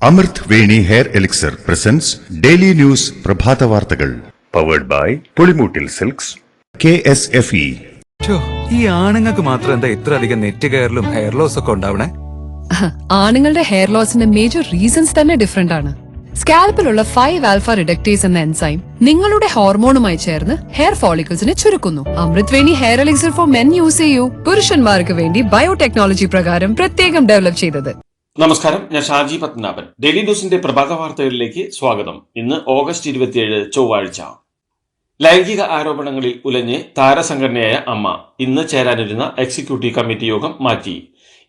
അമൃത് Veni hair elixir presents daily news പ്രഭാത വാർത്തകൾ powered by Pulimoottil silks KSFE. ഈ ആണുങ്ങൾക്ക് മാത്രം എന്താ ഇത്ര അധികം നെറ്റ് കെയറിലും ഹെയർ ലോസ് ഒക്കെ ഉണ്ടാവണേ? ആണുങ്ങളുടെ ഹെയർ ലോസിന്റെ മേജർ റീസൺസ് തന്നെ ഡിഫറെന്റ് ആണ്. സ്കാൽപ്പിലുള്ള 5-ആൽഫ റിഡക്ടേസ് എന്ന എൻസൈം നിങ്ങളുടെ ഹോർമോണുമായി ചേർന്ന് ഹെയർ ഫോളിക്കിൾസിനെ ചുരുക്കുന്നു. Amrut Veni hair elixir for men use ചെയ്യൂ. പുരുഷന്മാർക്ക് വേണ്ടി ബയോടെക്നോളജി പ്രകാരം പ്രത്യേകം ഡെവലപ്പ് ചെയ്തത്. നമസ്കാരം, ഞാൻ ഷാജി പത്മനാഭൻ. ഡെയിലി ന്യൂസിന്റെ പ്രഭാത വാർത്തകളിലേക്ക് സ്വാഗതം. ഇന്ന് ഓഗസ്റ്റ് 27 ചൊവ്വാഴ്ച. ലൈംഗിക ആരോപണങ്ങളിൽ ഉലഞ്ഞ് താരസംഘടനയായ അമ്മ ഇന്ന് ചേരാനിരുന്ന എക്സിക്യൂട്ടീവ് കമ്മിറ്റി യോഗം മാറ്റി.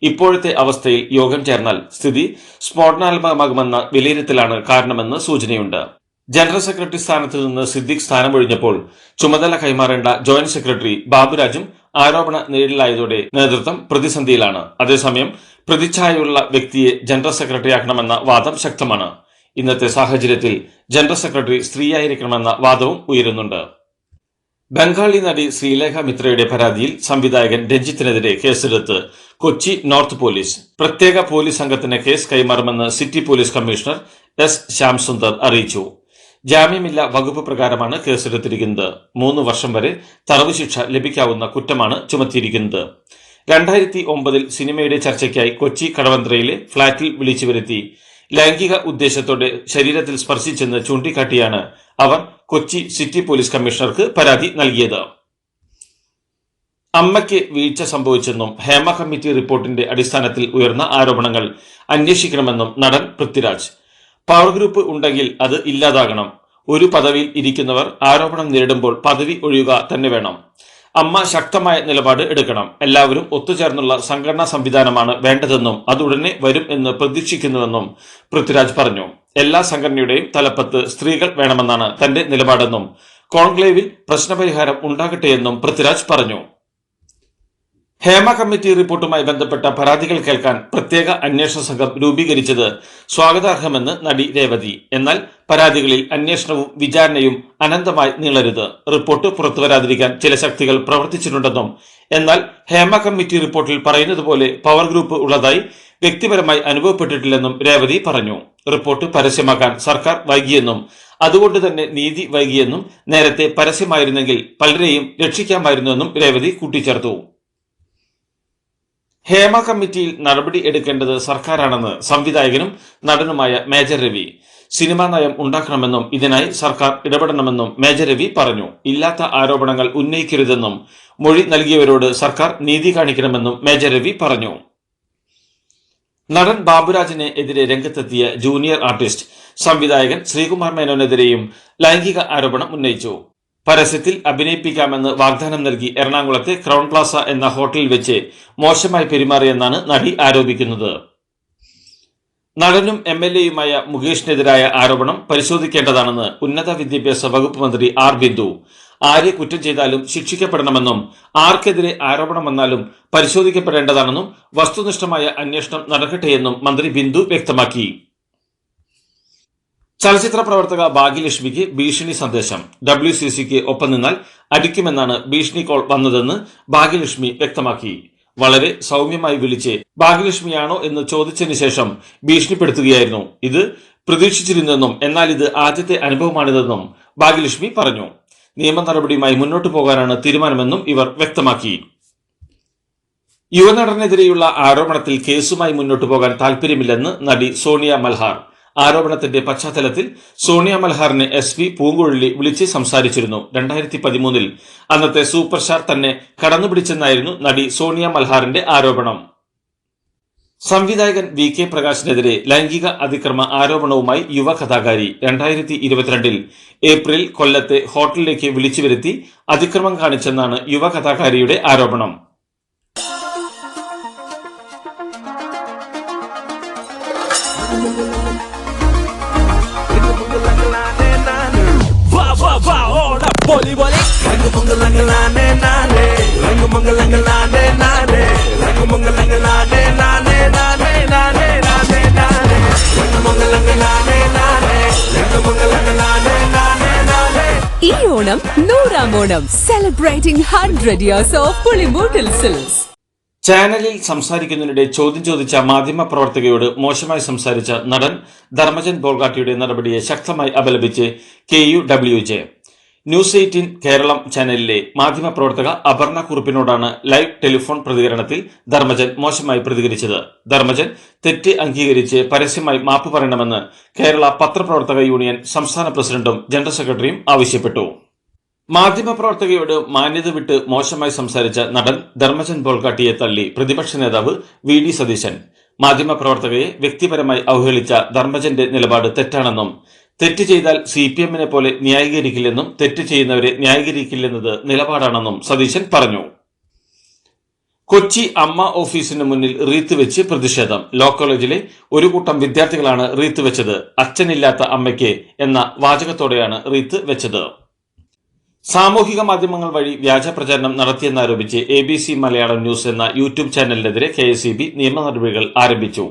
ഇപ്പോഴത്തെ അവസ്ഥയിൽ യോഗം ചേർന്നാൽ സ്ഥിതി സ്ഫോടനാത്മകമാകുമെന്ന വിലയിരുത്തലാണ് കാരണമെന്ന് സൂചനയുണ്ട്. ജനറൽ സെക്രട്ടറി സ്ഥാനത്ത് നിന്ന് സിദ്ദിഖ് സ്ഥാനമൊഴിഞ്ഞപ്പോൾ ചുമതല കൈമാറേണ്ട ജോയിന്റ് സെക്രട്ടറി ബാബുരാജും ആരോപണ നിഴലിലായതോടെ നേതൃത്വം പ്രതിസന്ധിയിലാണ്. അതേസമയം പ്രതിച്ഛായയുള്ള വ്യക്തിയെ ജനറൽ സെക്രട്ടറിയാക്കണമെന്ന വാദം ശക്തമാണ്. ഇന്നത്തെ സാഹചര്യത്തിൽ ജനറൽ സെക്രട്ടറി സ്ത്രീയായിരിക്കണമെന്ന വാദവും ഉയരുന്നുണ്ട്. ബംഗാളി നടി ശ്രീലേഖ മിത്രയുടെ പരാതിയിൽ സംവിധായകൻ രഞ്ജിത്തിനെതിരെ കേസെടുത്ത് കൊച്ചി നോർത്ത് പോലീസ്. പ്രത്യേക പോലീസ് സംഘത്തിന് കേസ് കൈമാറുമെന്ന് city police commissioner S. Shyamsundar അറിയിച്ചു. ജാമ്യമില്ല വകുപ്പ് പ്രകാരമാണ് കേസെടുത്തിരിക്കുന്നത്. 3 വർഷം വരെ തടവ് ശിക്ഷ ലഭിക്കാവുന്ന കുറ്റമാണ് ചുമത്തിയിരിക്കുന്നത്. 2009 സിനിമയുടെ ചർച്ചയ്ക്കായി കൊച്ചി കടവന്ത്രയിലെ ഫ്ളാറ്റിൽ വിളിച്ചു വരുത്തി ലൈംഗിക ഉദ്ദേശത്തോടെ ശരീരത്തിൽ സ്പർശിച്ചെന്ന് ചൂണ്ടിക്കാട്ടിയാണ് അവർ കൊച്ചി സിറ്റി പോലീസ് കമ്മീഷണർക്ക് പരാതി നൽകിയത്. അമ്മയ്ക്ക് വീഴ്ച സംഭവിച്ചെന്നും ഹേമ കമ്മിറ്റി റിപ്പോർട്ടിന്റെ അടിസ്ഥാനത്തിൽ ഉയർന്ന ആരോപണങ്ങൾ അന്വേഷിക്കണമെന്നും നടൻ പൃഥ്വിരാജ്. പവർ ഗ്രൂപ്പ് ഉണ്ടെങ്കിൽ അത് ഇല്ലാതാകണം. ഒരു പദവിയിൽ ഇരിക്കുന്നവർ ആരോപണം നേരിടുമ്പോൾ പദവി ഒഴിയുക തന്നെ വേണം. അമ്മ ശക്തമായ നിലപാട് എടുക്കണം. എല്ലാവരും ഒത്തുചേർന്നുള്ള സംഘടനാ സംവിധാനമാണ് വേണ്ടതെന്നും അതുടനെ വരും എന്ന് പ്രതീക്ഷിക്കുന്നുവെന്നും പൃഥ്വിരാജ് പറഞ്ഞു. എല്ലാ സംഘടനയുടെയും തലപ്പത്ത് സ്ത്രീകൾ വേണമെന്നാണ് തന്റെ നിലപാടെന്നും കോൺക്ലേവിൽ പ്രശ്നപരിഹാരം ഉണ്ടാകട്ടെയെന്നും പൃഥ്വിരാജ് പറഞ്ഞു. ഹേമ കമ്മിറ്റി റിപ്പോർട്ടുമായി ബന്ധപ്പെട്ട പരാതികൾ കേൾക്കാൻ പ്രത്യേക അന്വേഷണ സംഘം രൂപീകരിച്ചത് സ്വാഗതാർഹമെന്ന് നടി രേവതി. എന്നാൽ പരാതികളിൽ അന്വേഷണവും വിചാരണയും അനന്തമായി നീളരുത്. റിപ്പോർട്ട് പുറത്തുവരാതിരിക്കാൻ ചില ശക്തികൾ പ്രവർത്തിച്ചിട്ടുണ്ടെന്നും എന്നാൽ ഹേമ കമ്മിറ്റി റിപ്പോർട്ടിൽ പറയുന്നത് പോലെ പവർ ഗ്രൂപ്പ് ഉള്ളതായി വ്യക്തിപരമായി അനുഭവപ്പെട്ടിട്ടില്ലെന്നും രേവതി പറഞ്ഞു. റിപ്പോർട്ട് പരസ്യമാക്കാൻ സർക്കാർ വൈകിയെന്നും അതുകൊണ്ട് തന്നെ നീതി വൈകിയെന്നും നേരത്തെ പരസ്യമായിരുന്നെങ്കിൽ പലരെയും രക്ഷിക്കാമായിരുന്നുവെന്നും രേവതി കൂട്ടിച്ചേർത്തു. ഹേമ കമ്മിറ്റിയിൽ നടപടി എടുക്കേണ്ടത് സർക്കാരാണെന്ന് സംവിധായകനും നടനുമായ മേജർ രവി. സിനിമാ നയം ഉണ്ടാക്കണമെന്നും ഇതിനായി സർക്കാർ ഇടപെടണമെന്നും മേജർ രവി പറഞ്ഞു. ഇല്ലാത്ത ആരോപണങ്ങൾ ഉന്നയിക്കരുതെന്നും മൊഴി നൽകിയവരോട് സർക്കാർ നീതി കാണിക്കണമെന്നും മേജർ രവി പറഞ്ഞു. നടൻ ബാബുരാജിനെ എതിരെ രംഗത്തെത്തിയ ജൂനിയർ ആർട്ടിസ്റ്റ് സംവിധായകൻ ശ്രീകുമാർ മേനോനെതിരെയും ലൈംഗിക ആരോപണം ഉന്നയിച്ചു. പരസ്യത്തിൽ അഭിനയിപ്പിക്കാമെന്ന് വാഗ്ദാനം നൽകി എറണാകുളത്തെ ക്രൗൺ പ്ലാസ എന്ന ഹോട്ടലിൽ വെച്ച് മോശമായി പെരുമാറിയെന്നാണ് നടി ആരോപിക്കുന്നത്. നടനും MLA-യുമായ മുകേഷിനെതിരായ ആരോപണം പരിശോധിക്കേണ്ടതാണെന്ന് ഉന്നത വിദ്യാഭ്യാസ വകുപ്പ് മന്ത്രി R. ബിന്ദു. ആരെ കുറ്റം ചെയ്താലും ശിക്ഷിക്കപ്പെടണമെന്നും ആർക്കെതിരെ ആരോപണം വന്നാലും പരിശോധിക്കപ്പെടേണ്ടതാണെന്നും വസ്തുനിഷ്ഠമായ അന്വേഷണം നടക്കട്ടെയെന്നും മന്ത്രി ബിന്ദു വ്യക്തമാക്കി. ചലച്ചിത്ര പ്രവർത്തക ഭാഗ്യലക്ഷ്മിക്ക് ഭീഷണി സന്ദേശം. WCCക്ക് ഒപ്പം നിന്നാൽ അടിക്കുമെന്നാണ് ഭീഷണി കോൾ വന്നതെന്ന് ഭാഗ്യലക്ഷ്മി വ്യക്തമാക്കി. വളരെ സൗമ്യമായി വിളിച്ച് ഭാഗ്യലക്ഷ്മിയാണോ എന്ന് ചോദിച്ചതിന് ശേഷം ഭീഷണിപ്പെടുത്തുകയായിരുന്നു. ഇത് പ്രതീക്ഷിച്ചിരുന്നെന്നും എന്നാൽ ഇത് ആദ്യത്തെ അനുഭവമാണിതെന്നും ഭാഗ്യലക്ഷ്മി പറഞ്ഞു. നിയമ നടപടിയുമായി മുന്നോട്ടു പോകാനാണ് തീരുമാനമെന്നും ഇവർ വ്യക്തമാക്കി. യുവനടനെതിരെയുള്ള ആരോപണത്തിൽ കേസുമായി മുന്നോട്ടു പോകാൻ താൽപര്യമില്ലെന്ന് നടി സോണിയ മൽഹാർ. ആരോപണത്തിന്റെ പശ്ചാത്തലത്തിൽ സോണിയ മൽഹാറിനെ SP പൂങ്കുഴലി വിളിച്ച് സംസാരിച്ചിരുന്നു. 2013 അന്നത്തെ സൂപ്പർ സ്റ്റാർ തന്നെ കടന്നുപിടിച്ചെന്നായിരുന്നു നടി സോണിയ മൽഹാറിന്റെ ആരോപണം. സംവിധായകൻ VK പ്രകാശിനെതിരെ ലൈംഗിക അതിക്രമ ആരോപണവുമായി യുവ കഥാകാരി. 2022 ഏപ്രിൽ കൊല്ലത്തെ ഹോട്ടലിലേക്ക് വിളിച്ചു വരുത്തി അതിക്രമം കാണിച്ചെന്നാണ് യുവ കഥാകാരിയുടെ ആരോപണം. ഈ Onam 100-ാം Onam celebrating 100 years of Pulimoottil silks. ചാനലിൽ സംസാരിക്കുന്നതിനിടെ ചോദ്യം ചോദിച്ച മാധ്യമപ്രവർത്തകയോട് മോശമായി സംസാരിച്ച നടൻ ധർമ്മജൻ ബോൾഗാട്ടിയുടെ നടപടിയെ ശക്തമായി അപലപിച്ച് KUWJ. ന്യൂസ് 18 കേരളം ചാനലിലെ മാധ്യമപ്രവർത്തക അപർണ കുറുപ്പിനോടാണ് ലൈവ് ടെലിഫോൺ പ്രതികരണത്തിൽ ധർമ്മജൻ മോശമായി പ്രതികരിച്ചത്. ധർമ്മജൻ തെറ്റ് അംഗീകരിച്ച് പരസ്യമായി മാപ്പ് പറയണമെന്ന് കേരള പത്രപ്രവർത്തക യൂണിയൻ സംസ്ഥാന പ്രസിഡന്റും ജനറൽ സെക്രട്ടറിയും ആവശ്യപ്പെട്ടു. മാധ്യമപ്രവർത്തകയോട് മാന്യത വിട്ട് മോശമായി സംസാരിച്ച നടൻ ധർമ്മജൻ ബോൾഗാട്ടിയെ തള്ളി പ്രതിപക്ഷ നേതാവ് VD സതീശൻ. മാധ്യമപ്രവർത്തകയെ വ്യക്തിപരമായി അവഹേളിച്ച ധർമ്മജന്റെ നിലപാട് തെറ്റാണെന്നും തെറ്റ് ചെയ്താൽ CPM-നെ പോലെ ന്യായീകരിക്കില്ലെന്നും തെറ്റ് ചെയ്യുന്നവരെ ന്യായീകരിക്കില്ലെന്നത് നിലപാടാണെന്നും സതീശൻ പറഞ്ഞു. കൊച്ചി അമ്മ ഓഫീസിന് മുന്നിൽ റീത്ത് വെച്ച് പ്രതിഷേധം. ലോ കോളേജിലെ ഒരു കൂട്ടം വിദ്യാർത്ഥികളാണ് റീത്ത് വെച്ചത്. അച്ഛനില്ലാത്ത അമ്മയ്ക്ക് എന്ന വാചകത്തോടെയാണ് റീത്ത് വെച്ചത്. സാമൂഹിക മാധ്യമങ്ങൾ വഴി വ്യാജ പ്രചാരണം നടത്തിയെന്നാരോപിച്ച് ABC മലയാളം ന്യൂസ് എന്ന യൂട്യൂബ് ചാനലിനെതിരെ KSEB നിയമ നടപടികൾ ആരംഭിച്ചു.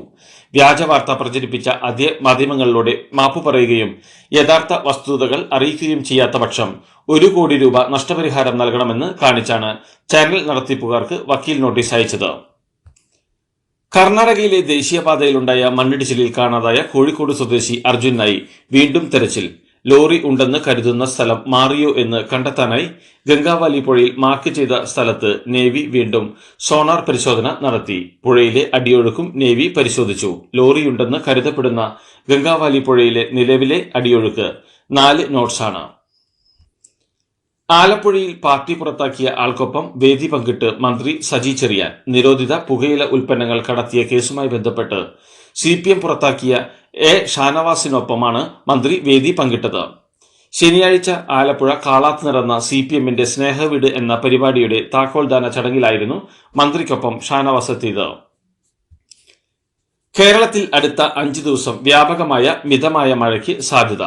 വ്യാജ വാർത്ത പ്രചരിപ്പിച്ച അതേ മാധ്യമങ്ങളിലൂടെ മാപ്പു പറയുകയും യഥാർത്ഥ വസ്തുതകൾ അറിയിക്കുകയും ചെയ്യാത്ത പക്ഷം 1 കോടി രൂപ നഷ്ടപരിഹാരം നൽകണമെന്ന് കാണിച്ചാണ് ചാനൽ നടത്തിപ്പുകാർക്ക് വക്കീൽ നോട്ടീസ് അയച്ചത്. കർണാടകയിലെ ദേശീയപാതയിലുണ്ടായ മണ്ണിടിച്ചിലിൽ കാണാതായ കോഴിക്കോട് സ്വദേശി അർജുനായി വീണ്ടും തെരച്ചിൽ. ലോറി ഉണ്ടെന്ന് കരുതുന്ന സ്ഥലം മാറിയോ എന്ന് കണ്ടെത്താനായി ഗംഗാവാലി പുഴയിൽ മാർക്ക് ചെയ്ത സ്ഥലത്ത് നേവി വീണ്ടും സോണാർ പരിശോധന നടത്തി. പുഴയിലെ അടിയൊഴുക്കും നേവി പരിശോധിച്ചു. ലോറിയുണ്ടെന്ന് കരുതപ്പെടുന്ന ഗംഗാവാലി പുഴയിലെ നിലവിലെ അടിയൊഴുക്ക് 4 നോട്ട്സാണ്. ആലപ്പുഴയിൽ പാർട്ടി പുറത്താക്കിയ ആൾക്കൊപ്പം വേദി പങ്കിട്ട് മന്ത്രി സജി ചെറിയാൻ. നിരോധിത പുകയില ഉൽപ്പന്നങ്ങൾ കടത്തിയ കേസുമായി ബന്ധപ്പെട്ട് CPM പുറത്താക്കിയ ഷാനവാസിനൊപ്പമാണ് മന്ത്രി വേദി പങ്കിട്ടത്. ശനിയാഴ്ച ആലപ്പുഴ കാളാത്ത് നടന്ന CPM-ന്റെ സ്നേഹവീട് എന്ന പരിപാടിയുടെ താക്കോൽദാന ചടങ്ങിലായിരുന്നു മന്ത്രിക്കൊപ്പം ഷാനവാസ് എത്തിയത്. കേരളത്തിൽ അടുത്ത 5 ദിവസം വ്യാപകമായ മിതമായ മഴയ്ക്ക് സാധ്യത.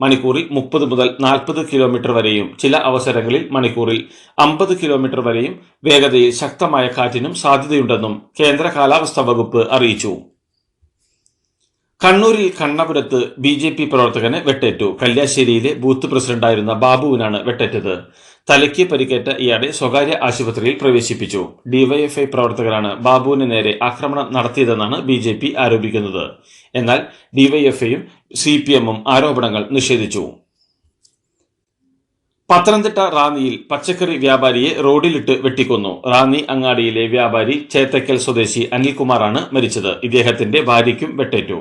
മണിക്കൂറിൽ 30 മുതൽ 40 കിലോമീറ്റർ വരെയും ചില അവസരങ്ങളിൽ മണിക്കൂറിൽ 50 കിലോമീറ്റർ വരെയും വേഗതയിൽ ശക്തമായ കാറ്റിനും സാധ്യതയുണ്ടെന്നും കേന്ദ്ര കാലാവസ്ഥാ വകുപ്പ് അറിയിച്ചു. കണ്ണൂരിൽ കണ്ണപുരത്ത് BJP പ്രവർത്തകന് വെട്ടേറ്റു. കല്യാശ്ശേരിയിലെ ബൂത്ത് പ്രസിഡന്റായിരുന്ന ബാബുവിനാണ് വെട്ടേറ്റത്. തലയ്ക്ക് പരിക്കേറ്റ ഇയാളെ സ്വകാര്യ ആശുപത്രിയിൽ പ്രവേശിപ്പിച്ചു. DYFI പ്രവർത്തകരാണ് ബാബുവിന് നേരെ ആക്രമണം നടത്തിയതെന്നാണ് BJP ആരോപിക്കുന്നത്. എന്നാൽ DYFIയും CPM-ഉം ആരോപണങ്ങൾ നിഷേധിച്ചു. പത്തനംതിട്ട റാന്നിയിൽ പച്ചക്കറി വ്യാപാരിയെ റോഡിലിട്ട് വെട്ടിക്കൊന്നു. റാന്നി അങ്ങാടിയിലെ വ്യാപാരി ചേത്തക്കൽ സ്വദേശി അനിൽകുമാറാണ് മരിച്ചത്. ഇദ്ദേഹത്തിന്റെ ഭാര്യയ്ക്കും വെട്ടേറ്റു.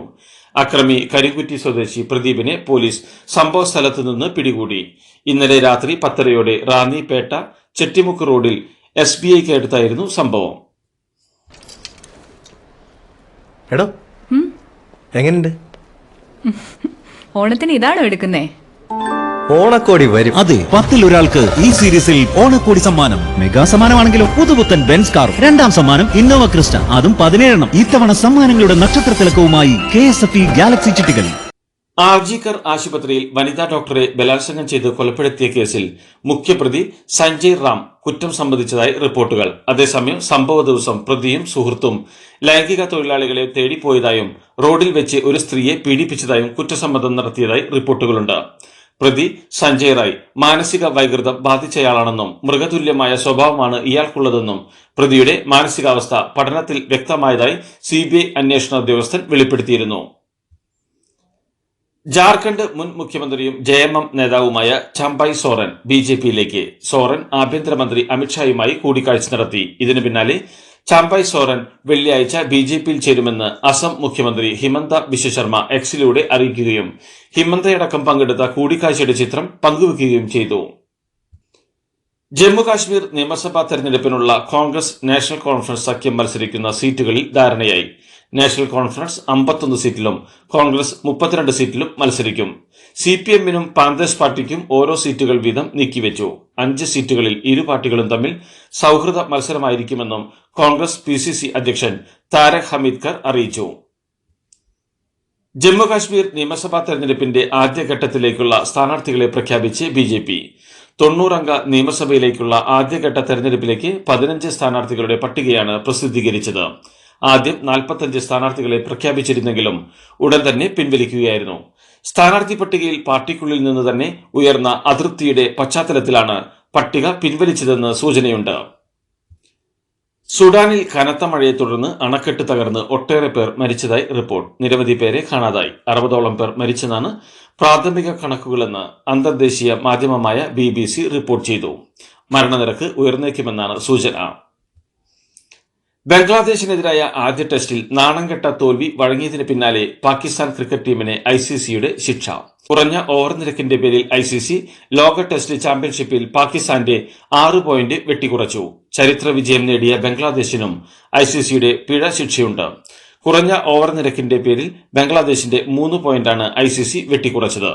അക്രമി കരിങ്കുറ്റി സ്വദേശി പ്രദീപിനെ പോലീസ് സംഭവ സ്ഥലത്ത് നിന്ന് പിടികൂടി. ഇന്നലെ രാത്രി 10:30 റാന്നി പേട്ട ചെട്ടിമുക്ക് റോഡിൽ SBIക്ക് അടുത്തായിരുന്നു സംഭവം. എടോ എങ്ങനെയുണ്ട്? ഓണത്തിന് ഇതാണോ എടുക്കുന്നേ? ഓണക്കോടി വരും. അതെ, 10-ൽ ഒരാൾക്ക് ഈ സീരീസിൽ ഓണക്കോടി സമ്മാനം. മെഗാ സമ്മാനമാണെങ്കിലും പുതുപുത്തൻ ബെൻസ് കാർ. 2ാം സമ്മാനം ഇന്നോവ ക്രിസ്റ്റ, അതും 17 ഇത്തവണ സമ്മാനങ്ങളുടെ നക്ഷത്ര തിലക്കവുമായി KSFE ഗാലക്സി ചിട്ടികൾ. ആർജിക്കർ ആശുപത്രിയിൽ വനിതാ ഡോക്ടറെ ബലാത്സംഗം ചെയ്ത് കൊലപ്പെടുത്തിയ കേസിൽ മുഖ്യപ്രതി സഞ്ജയ് റാം കുറ്റം സമ്മതിച്ചതായി റിപ്പോർട്ടുകൾ. അതേസമയം സംഭവ ദിവസം പ്രതിയും സുഹൃത്തും ലൈംഗിക തൊഴിലാളികളെ തേടിപ്പോയതായും റോഡിൽ വെച്ച് ഒരു സ്ത്രീയെ പീഡിപ്പിച്ചതായും കുറ്റസമ്മതം നടത്തിയതായി റിപ്പോർട്ടുകളുണ്ട്. പ്രതി സഞ്ജയ് റായ് മാനസിക വൈകൃതം ബാധിച്ചയാളാണെന്നും മൃഗതുല്യമായ സ്വഭാവമാണ് ഇയാൾക്കുള്ളതെന്നും പ്രതിയുടെ മാനസികാവസ്ഥ പഠനത്തിൽ വ്യക്തമായതായി CBI അന്വേഷണ ഉദ്യോഗസ്ഥൻ വെളിപ്പെടുത്തിയിരുന്നു. ജാർഖണ്ഡ് മുൻ മുഖ്യമന്ത്രിയും JMM നേതാവുമായ ചമ്പായ് സോറൻ BJPയിലേക്ക്. സോറൻ ആഭ്യന്തരമന്ത്രി അമിത്ഷായുമായി കൂടിക്കാഴ്ച നടത്തി. ഇതിനു പിന്നാലെ ചമ്പായ് സോറൻ വെള്ളിയാഴ്ച BJPയിൽ ചേരുമെന്ന് അസം മുഖ്യമന്ത്രി ഹിമന്ത ബിശ്വ ശർമ്മ Xലൂടെ അറിയിക്കുകയും ഹിമന്തയടക്കം പങ്കെടുത്ത കൂടിക്കാഴ്ചയുടെ ചിത്രം പങ്കുവയ്ക്കുകയും ചെയ്തു. ജമ്മുകാശ്മീർ നിയമസഭാ തെരഞ്ഞെടുപ്പിനുള്ള കോൺഗ്രസ് നാഷണൽ കോൺഫറൻസ് സഖ്യം മത്സരിക്കുന്ന സീറ്റുകളിൽ ധാരണയായി. നാഷണൽ കോൺഫറൻസ് 51 സീറ്റിലും കോൺഗ്രസ് 32 സീറ്റിലും മത്സരിക്കും. CPM-നും പാന്തേഴ്സ് പാർട്ടിക്കും ഓരോ സീറ്റുകൾ വീതം നീക്കിവെച്ചു. 5 സീറ്റുകളിൽ ഇരു പാർട്ടികളും തമ്മിൽ സൗഹൃദ മത്സരമായിരിക്കുമെന്നും കോൺഗ്രസ് PCC അധ്യക്ഷൻ താരക് ഹമീദ്കർ അറിയിച്ചു. ജമ്മുകാശ്മീർ നിയമസഭാ തെരഞ്ഞെടുപ്പിന്റെ ആദ്യഘട്ടത്തിലേക്കുള്ള സ്ഥാനാർത്ഥികളെ പ്രഖ്യാപിച്ച് BJP. 90 അംഗ നിയമസഭയിലേക്കുള്ള ആദ്യഘട്ട തെരഞ്ഞെടുപ്പിലേക്ക് 15 സ്ഥാനാർത്ഥികളുടെ പട്ടികയാണ് പ്രസിദ്ധീകരിച്ചത്. ആദ്യം 45 സ്ഥാനാർത്ഥികളെ പ്രഖ്യാപിച്ചിരുന്നെങ്കിലും ഉടൻ തന്നെ പിൻവലിക്കുകയായിരുന്നു. സ്ഥാനാർത്ഥി പട്ടികയിൽ പാർട്ടിക്കുള്ളിൽ നിന്ന് തന്നെ ഉയർന്ന അതൃപ്തിയുടെ പശ്ചാത്തലത്തിലാണ് പട്ടിക പിൻവലിച്ചതെന്ന് സൂചനയുണ്ട്. സുഡാനിൽ കനത്ത മഴയെ തുടർന്ന് അണക്കെട്ട് തകർന്ന് ഒട്ടേറെ പേർ മരിച്ചതായി റിപ്പോർട്ട്. നിരവധി പേരെ കാണാതായി. 60ഓളം പേർ മരിച്ചെന്നാണ് പ്രാഥമിക കണക്കുകളെന്ന് അന്തർദേശീയ മാധ്യമമായ BBC റിപ്പോർട്ട് ചെയ്തു. മരണനിരക്ക് ഉയർന്നേക്കുമെന്നാണ് സൂചന. ബംഗ്ലാദേശിനെതിരായ ആദ്യ ടെസ്റ്റിൽ നാണംകെട്ട തോൽവി വഴങ്ങിയതിന് പിന്നാലെ പാകിസ്ഥാൻ ക്രിക്കറ്റ് ടീമിന് ICCയുടെ ശിക്ഷ. കുറഞ്ഞ ഓവർ നിരക്കിന്റെ പേരിൽ ICC ലോക ടെസ്റ്റ് ചാമ്പ്യൻഷിപ്പിൽ പാകിസ്ഥാന്റെ 6 പോയിന്റ് വെട്ടിക്കുറച്ചു. ചരിത്ര വിജയം നേടിയ ബംഗ്ലാദേശിനും ICCയുടെ പിഴ ശിക്ഷയുണ്ട്. കുറഞ്ഞ ഓവർ നിരക്കിന്റെ പേരിൽ ബംഗ്ലാദേശിന്റെ 3 പോയിന്റാണ് ICC വെട്ടിക്കുറച്ചത്.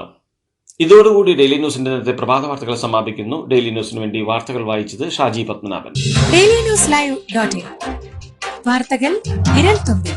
ഇതോടുകൂടി ഡെയിലി ന്യൂസിന്റെ ഇന്നത്തെ പ്രഭാത വാർത്തകൾ സമാപിക്കുന്നു. ഡെയിലി ന്യൂസിന് വേണ്ടി വാർത്തകൾ വായിച്ചത് Shaji Padmanabhan. Daily news live .in വാർത്തകൾ വിരൽ തുമ്പിൽ.